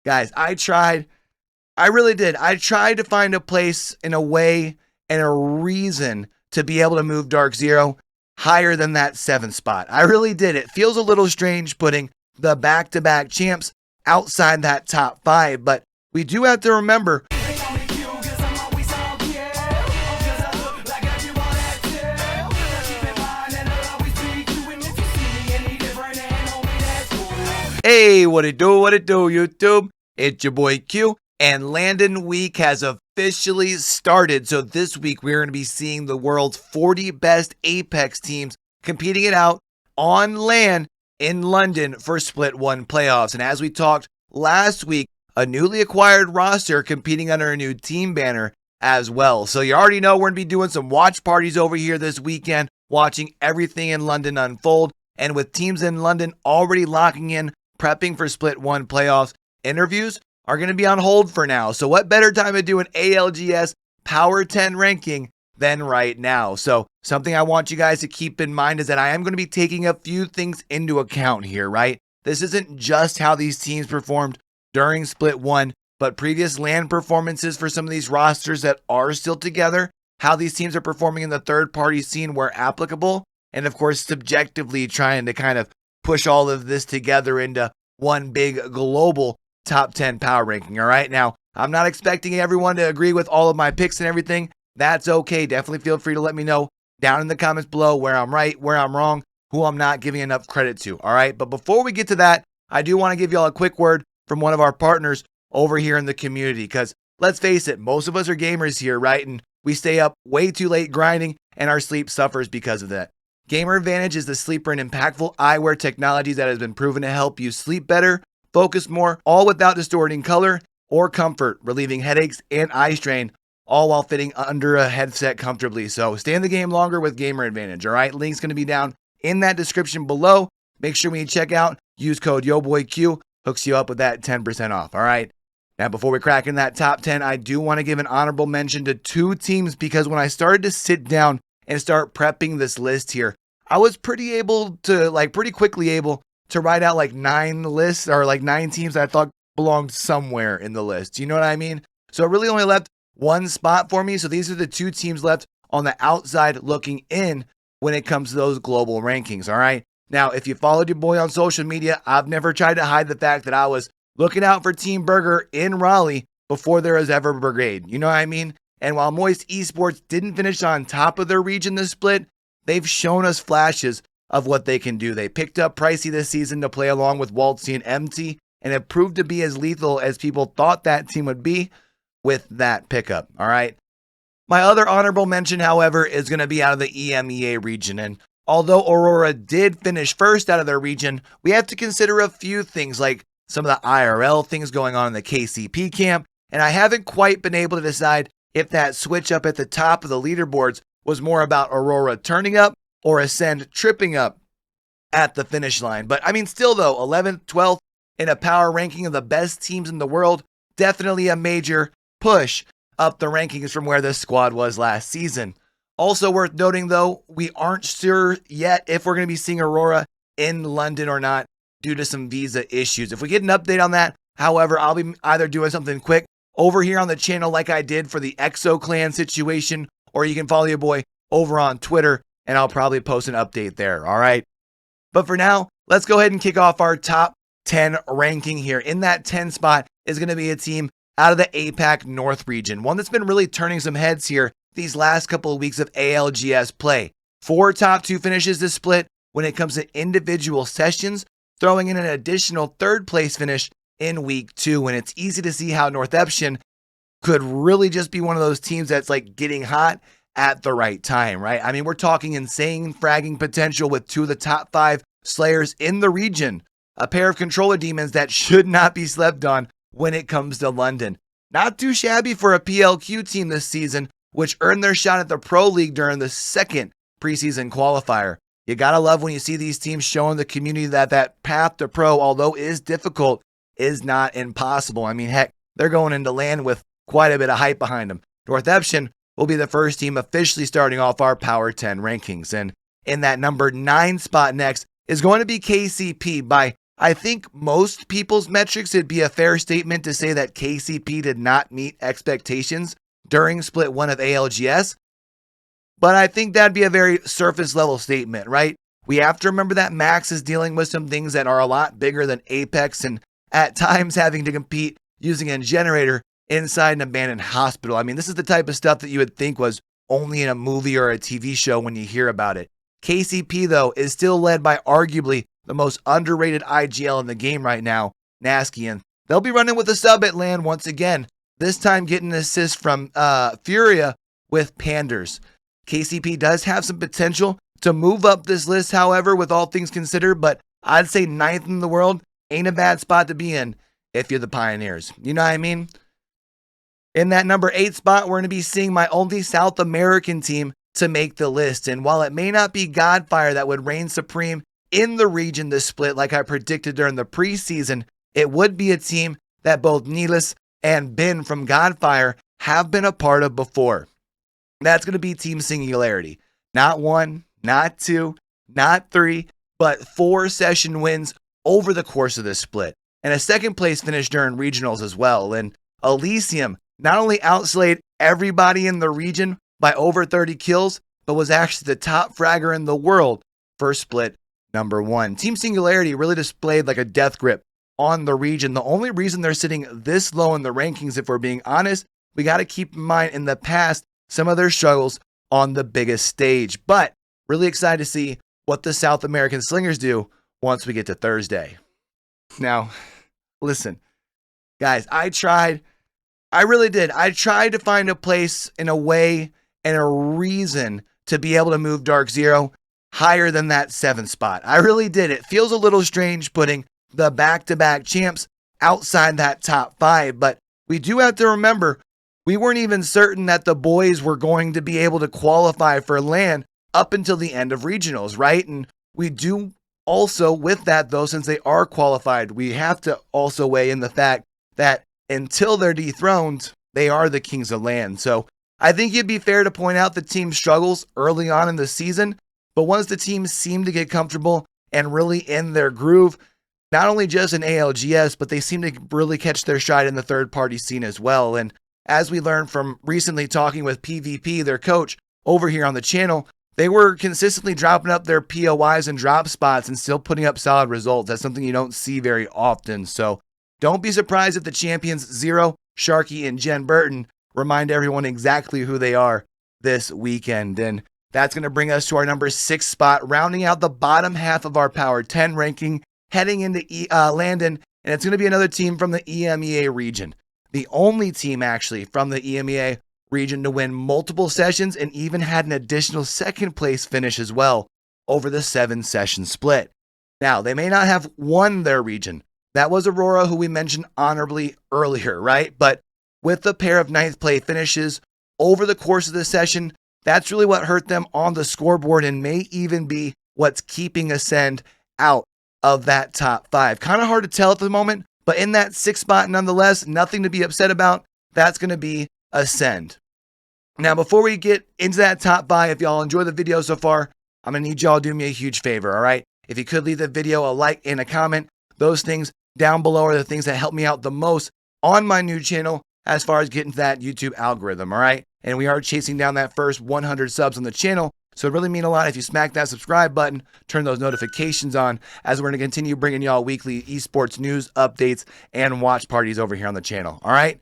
Guys, I really did. I tried to find a place and a way and a reason to be able to move Dark Zero higher than that 7th spot. I really did. It feels a little strange putting the back-to-back champs outside that top 5, but we do have to remember hey, what it do, YouTube? It's your boy Q, and LANdon week has officially started. So this week, we're going to be seeing the world's 40 best Apex teams competing it out on LAN in London for Split 1 playoffs. And as we talked last week, a newly acquired roster competing under a new team banner as well. So you already know we're going to be doing some watch parties over here this weekend, watching everything in London unfold. And with teams in London already locking in, prepping for Split 1 playoffs, interviews are going to be on hold for now. So what better time to do an ALGS Power 10 ranking than right now? So something I want you guys to keep in mind is that I am going to be taking a few things into account here, right? This isn't just how these teams performed during Split 1, but previous LAN performances for some of these rosters that are still together, how these teams are performing in the third-party scene where applicable, and of course subjectively trying to kind of push all of this together into one big global top 10 power ranking. All right. Now, I'm not expecting everyone to agree with all of my picks and everything. That's okay. Definitely feel free to let me know down in the comments below where I'm right, where I'm wrong, who I'm not giving enough credit to. All right. But before we get to that, I do want to give y'all a quick word from one of our partners over here in the community. Because let's face it, most of us are gamers here, right? And we stay up way too late grinding and our sleep suffers because of that. GamerAdvantage is the sleeper and impactful eyewear technology that has been proven to help you sleep better, focus more, all without distorting color or comfort, relieving headaches and eye strain, all while fitting under a headset comfortably. So stay in the game longer with GamerAdvantage, all right? Link's going to be down in that description below. Make sure when you check out, use code YoBoyCue, hooks you up with that 10% off, all right? Now, before we crack in that top 10, I do want to give an honorable mention to 2 teams because when I started to sit down and start prepping this list here, I was pretty quickly able to write out like 9 lists or like 9 teams that I thought belonged somewhere in the list. You know what I mean? So it really only left one spot for me. So these are the 2 teams left on the outside looking in when it comes to those global rankings. All right. Now, if you followed your boy on social media, I've never tried to hide the fact that I was looking out for Team Burger in Raleigh before there was ever a brigade. You know what I mean? And while Moist Esports didn't finish on top of their region this split, they've shown us flashes of what they can do. They picked up Pricey this season to play along with Waltzy and MT, and it proved to be as lethal as people thought that team would be with that pickup. All right. My other honorable mention, however, is going to be out of the EMEA region. And although Aurora did finish first out of their region, we have to consider a few things like some of the IRL things going on in the KCP camp. And I haven't quite been able to decide if that switch up at the top of the leaderboards was more about Aurora turning up or Ascend tripping up at the finish line. But I mean, still though, 11th, 12th in a power ranking of the best teams in the world, definitely a major push up the rankings from where this squad was last season. Also worth noting though, we aren't sure yet if we're going to be seeing Aurora in London or not due to some visa issues. If we get an update on that, however, I'll be either doing something quick over here on the channel like I did for the EXO clan situation, or you can follow your boy over on Twitter, and I'll probably post an update there, all right? But for now, let's go ahead and kick off our top 10 ranking here. In that 10 spot is going to be a team out of the APAC North region, one that's been really turning some heads here these last couple of weeks of ALGS play. 4 top 2 finishes this split when it comes to individual sessions, throwing in an additional 3rd place finish in week 2, and it's easy to see how Northeption could really just be one of those teams that's like getting hot at the right time, right? I mean, we're talking insane fragging potential with 2 of the top 5 slayers in the region, a pair of controller demons that should not be slept on when it comes to London. Not too shabby for a PLQ team this season, which earned their shot at the Pro League during the 2nd preseason qualifier. You gotta love when you see these teams showing the community that that path to pro, although is difficult, is not impossible. I mean, heck, they're going into LAN with quite a bit of hype behind them. Northeption will be the first team officially starting off our Power 10 rankings. And in that number 9 spot next is going to be KCP by I think most people's metrics, it'd be a fair statement to say that KCP did not meet expectations during split 1 of ALGS. But I think that'd be a very surface level statement, right? We have to remember that Max is dealing with some things that are a lot bigger than Apex, and at times having to compete using a generator inside an abandoned hospital. I mean, this is the type of stuff that you would think was only in a movie or a TV show when you hear about it. KCP, though, is still led by arguably the most underrated IGL in the game right now, Nasky, and they'll be running with a sub at LAN once again, this time getting an assist from Furia with Panders. KCP does have some potential to move up this list, however, with all things considered, but I'd say 9th in the world ain't a bad spot to be in if you're the Pioneers. You know what I mean? In that number 8 spot, we're going to be seeing my only South American team to make the list. And while it may not be Godfire that would reign supreme in the region this split like I predicted during the preseason, it would be a team that both Neelis and Ben from Godfire have been a part of before. That's going to be Team Singularity. Not 1, not 2, not 3, but 4 session wins over the course of this split. And a second place finish during regionals as well. And Elysium not only outslayed everybody in the region by over 30 kills, but was actually the top fragger in the world for split number 1. Team Singularity really displayed like a death grip on the region. The only reason they're sitting this low in the rankings, if we're being honest, we got to keep in mind in the past some of their struggles on the biggest stage. But really excited to see what the South American Slingers do once we get to Thursday. Now, listen, guys, I really did. I tried to find a place and a way and a reason to be able to move Dark Zero higher than that 7th spot. I really did. It feels a little strange putting the back-to-back champs outside that top 5, but we do have to remember we weren't even certain that the boys were going to be able to qualify for LAN up until the end of regionals, right? And we do also, with that though, since they are qualified, we have to also weigh in the fact that until they're dethroned, they are the kings of LAN. So I think it'd be fair to point out the team struggles early on in the season, but once the teams seem to get comfortable and really in their groove, not only just in ALGS, but they seem to really catch their stride in the third-party scene as well. And as we learned from recently talking with PvP, their coach, over here on the channel, they were consistently dropping up their POIs and drop spots and still putting up solid results. That's something you don't see very often. So don't be surprised if the champions Zero, Sharky, and Jen Burton remind everyone exactly who they are this weekend. And that's going to bring us to our number 6 spot, rounding out the bottom half of our Power 10 ranking, heading into LANdon, and it's going to be another team from the EMEA region. The only team actually from the EMEA region to win multiple sessions and even had an additional 2nd place finish as well over the 7-session split. Now, they may not have won their region. That was Aurora, who we mentioned honorably earlier, right? But with the pair of 9th place finishes over the course of the session, that's really what hurt them on the scoreboard and may even be what's keeping Ascend out of that top 5. Kind of hard to tell at the moment, but in that 6th spot nonetheless, nothing to be upset about. That's going to be Ascend. Now, before we get into that top 5, if y'all enjoy the video so far, I'm going to need y'all to do me a huge favor, all right? If you could leave the video a like and a comment, those things down below are the things that help me out the most on my new channel as far as getting to that YouTube algorithm, all right? And we are chasing down that first 100 subs on the channel, so it really means a lot if you smack that subscribe button, turn those notifications on, as we're going to continue bringing y'all weekly esports news, updates, and watch parties over here on the channel, all right?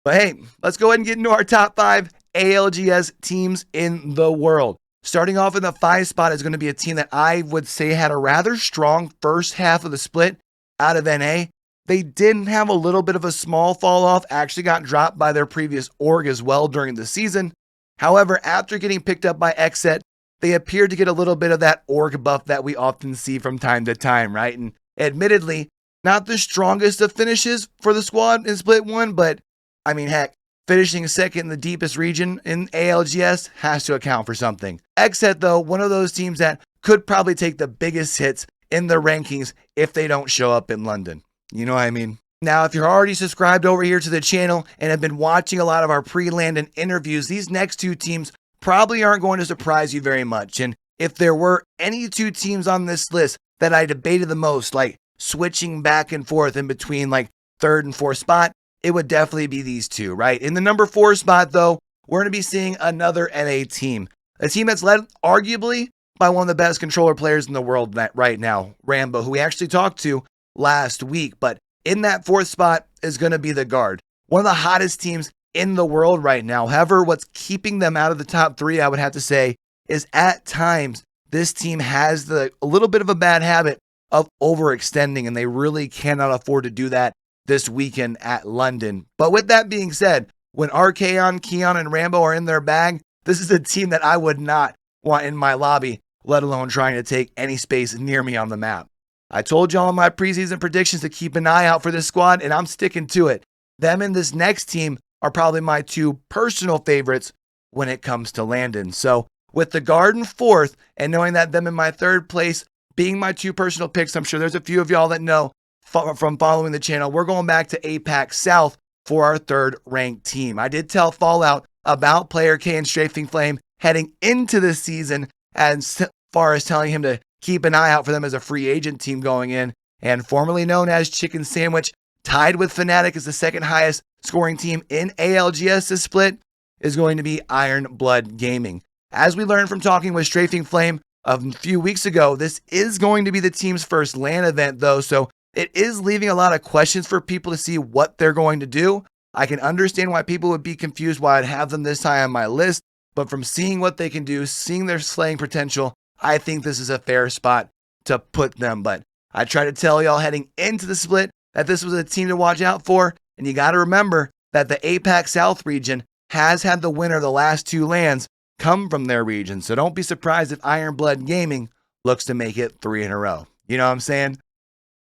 But hey, let's go ahead and get into our top 5 ALGS teams in the world. Starting off in the 5 spot is going to be a team that I would say had a rather strong first half of the split out of NA. They didn't have a little bit of a small fall off, actually got dropped by their previous org as well during the season. However, after getting picked up by XSET, they appeared to get a little bit of that org buff that we often see from time to time, right? And admittedly, not the strongest of finishes for the squad in split 1, but I mean, heck, finishing 2nd in the deepest region in ALGS has to account for something. XSET, though, one of those teams that could probably take the biggest hits in the rankings if they don't show up in London. You know what I mean? Now, if you're already subscribed over here to the channel and have been watching a lot of our pre-LANdon interviews, these next 2 teams probably aren't going to surprise you very much. And if there were any 2 teams on this list that I debated the most, like switching back and forth in between like third and fourth spot, it would definitely be these two, right? In the number 4 spot, though, we're going to be seeing another NA team. A team that's led arguably by one of the best controller players in the world right now, Rambo, who we actually talked to last week. But in that 4th spot is going to be the Guard, one of the hottest teams in the world right now. However, what's keeping them out of the top 3, I would have to say, is at times this team has a little bit of a bad habit of overextending, and they really cannot afford to do that this weekend at LANdon. But with that being said, when Archaon, Keon, and Rambo are in their bag, this is a team that I would not want in my lobby, let alone trying to take any space near me on the map. I told y'all in my preseason predictions to keep an eye out for this squad, and I'm sticking to it. Them and this next team are probably my 2 personal favorites when it comes to LANdon. So with the Guard in 4th, and knowing that them in my 3rd place being my 2 personal picks, I'm sure there's a few of y'all that know from following the channel, we're going back to APAC South for our 3rd ranked team. I did tell Fallout about Player K and Strafing Flame heading into this season, as far as telling him to keep an eye out for them as a free agent team going in, and formerly known as Chicken Sandwich, tied with Fnatic as the 2nd highest scoring team in ALGS this split, is going to be Iron Blood Gaming. As we learned from talking with Strafing Flame a few weeks ago, this is going to be the team's first LAN event though, so it is leaving a lot of questions for people to see what they're going to do. I can understand why people would be confused why I'd have them this high on my list, but from seeing what they can do, seeing their slaying potential, I think this is a fair spot to put them. But I try to tell y'all heading into the split that this was a team to watch out for, and you got to remember that the APAC South region has had the winner of the last 2 LANs come from their region, so don't be surprised if Iron Blood Gaming looks to make it 3 in a row. You know what I'm saying?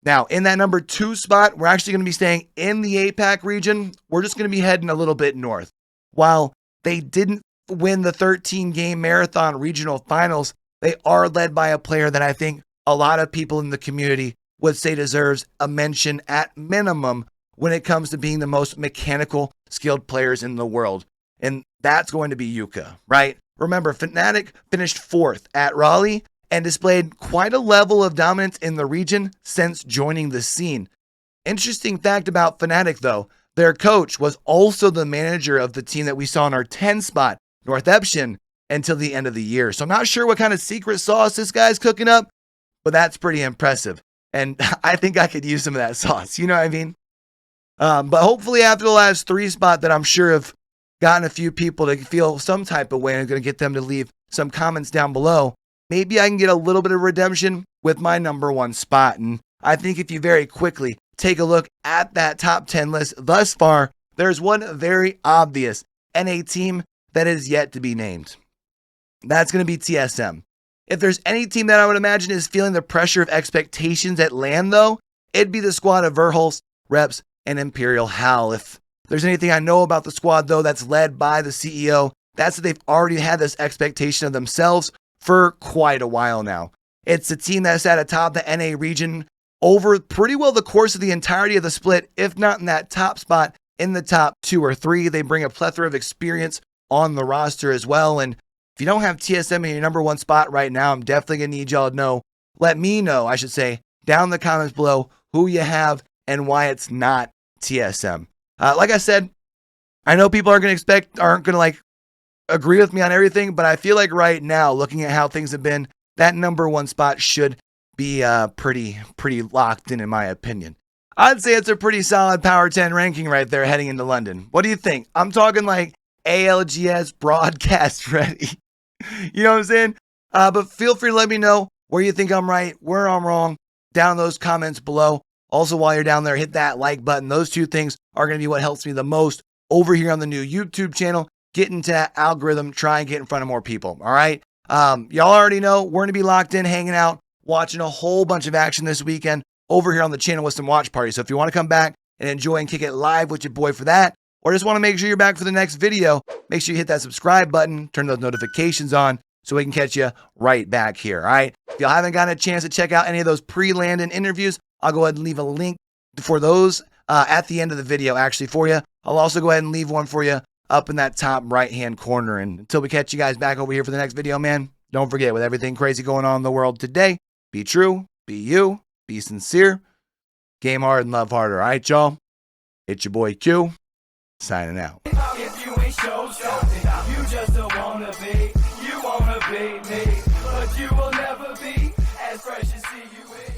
Now, in that number 2 spot, we're actually going to be staying in the APAC region. We're just going to be heading a little bit north. While they didn't win the 13-game marathon regional finals, they are led by a player that I think a lot of people in the community would say deserves a mention at minimum when it comes to being the most mechanical skilled players in the world. And that's going to be Yuka, right? Remember, Fnatic finished 4th at Raleigh and displayed quite a level of dominance in the region since joining the scene. Interesting fact about Fnatic though, their coach was also the manager of the team that we saw in our 10 spot, North Eption, until the end of the year. So I'm not sure what kind of secret sauce this guy's cooking up, but that's pretty impressive. And I think I could use some of that sauce, you know what I mean? But hopefully after the last 3 spot that I'm sure have gotten a few people to feel some type of way, and I'm going to get them to leave some comments down below, maybe I can get a little bit of redemption with my number 1 spot. And I think if you very quickly take a look at that top 10 list thus far, there's one very obvious NA team that is yet to be named. That's going to be TSM. If there's any team that I would imagine is feeling the pressure of expectations at LAN though, it'd be the squad of Verhulst, Reps, and Imperial Hal. If there's anything I know about the squad though that's led by the CEO, that's that they've already had this expectation of themselves for quite a while now. It's a team that's sat atop the NA region over pretty well the course of the entirety of the split, if not in that top spot, in the top 2 or 3. They bring a plethora of experience on the roster as well. And if you don't have TSM in your number 1 spot right now, I'm definitely going to need y'all to know, let me know, I should say, down in the comments below who you have and why it's not TSM. Like I said, I know people aren't going to like agree with me on everything, but I feel like right now, looking at how things have been, that number 1 spot should be pretty locked in my opinion. I'd say it's a pretty solid Power 10 ranking right there heading into LANdon. What do you think? I'm talking like ALGS broadcast ready. You know what I'm saying? But feel free to let me know where you think I'm right, where I'm wrong, down in those comments below. Also, while you're down there, hit that like button. Those 2 things are going to be what helps me the most over here on the new YouTube channel. Get into that algorithm, try and get in front of more people. All right. Y'all already know we're going to be locked in, hanging out, watching a whole bunch of action this weekend over here on the channel with some watch parties. So if you want to come back and enjoy and kick it live with your boy for that, or just want to make sure you're back for the next video, make sure you hit that subscribe button, turn those notifications on so we can catch you right back here. All right. If y'all haven't gotten a chance to check out any of those pre-LANdon interviews, I'll go ahead and leave a link for those at the end of the video actually for you. I'll also go ahead and leave one for you up in that top right-hand corner. And until we catch you guys back over here for the next video, man, don't forget, with everything crazy going on in the world today, be true, be you, be sincere, Game hard and love harder. All right, y'all? It's your boy Q, signing out. If you ain't show something, you just don't wanna be. You wanna be me, but you will never be as fresh as see you in.